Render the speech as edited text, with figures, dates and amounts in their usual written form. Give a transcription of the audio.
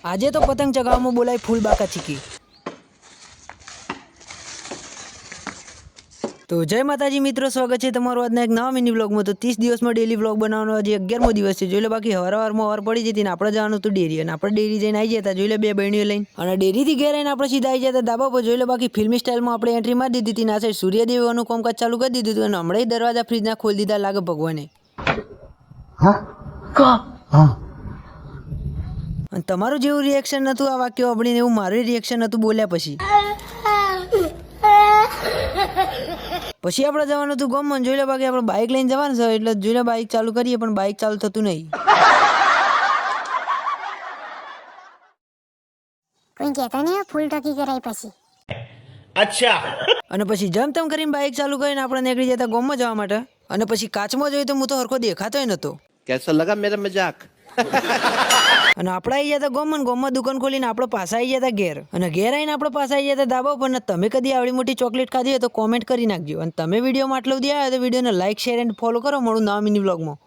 આજે તો પતંગ ચગાવવામાં બોલાય ફૂલ બાકા ચીકી। તો જય માતાજી મિત્રો, સ્વાગત છે તમારું આજના એક નવા મિની વ્લોગમાં। તો 30 દિવસમાં ડેલી વ્લોગ બનાવવાનો આજે 11મો દિવસ છે। જોઈ લો બાકી હવારમાં વાર પડી જતી ને આપણે જવાનું હતું ડેરી, અને આપણે ડેરી જઈને આવી જતા। જોઈ લે બે બહેણીઓ લઈને, અને ડેરીથી ઘેર આવીને આપણે સીધા આવી જતા ધાબા પર। જોઈ લો બાકી ફિલ્મી સ્ટાઇલમાં આપણે એન્ટ્રી મારી દીધી હતી। ના સાઈડ સૂર્યદેવનું કામકાજ ચાલુ કરી દીધું હતું, અને હમણાં દરવાજા ફ્રીજના ખોલી દીધા લાગે ભગવાને। અને તમારું જેવું રિએક્શન નતું આ વાક્ય સાંભળીને, એવું મારું રિએક્શન હતું બોલ્યા પછી। પછી આપણે જવાનું હતું ગામમાં। જોઈ લે બાકી આપણે બાઇક લઈને જવાનું છે, એટલે જોઈ લે બાઇક ચાલુ કરીએ પણ બાઇક ચાલુ થતું નહીં। કોઈ કહેતા નહીં ફૂલ ટકી કરાય પછી। અચ્છા। અને પછી જમ તેમ કરીને બાઇક ચાલુ કરીને આપણે નીકળી જતા ગામમાં જવા માટે। અને પછી કાચમાં જોયું તો હું તો હરખો દેખાતોય નતો। कैसा लगा मेरा मजाक? અને આપણે આવી જતા ગામમાં દુકાન ખોલીને આપણે પાછા આવી જતા ઘેર। અને ઘેર આવીને આપણે પાછા આવી જતા ધાબા પર। ને તમે કદી આવડી મોટી ચોકલેટ ખાધી હોય તો કોમેન્ટ કરી નાખજો। અને તમે વિડીયોમાં આટલું સુધી આવ્યો તો વિડીયોને લાઈક, શેર એન્ડ ફોલો કરો। મળું નવા મિની વ્લોગમાં।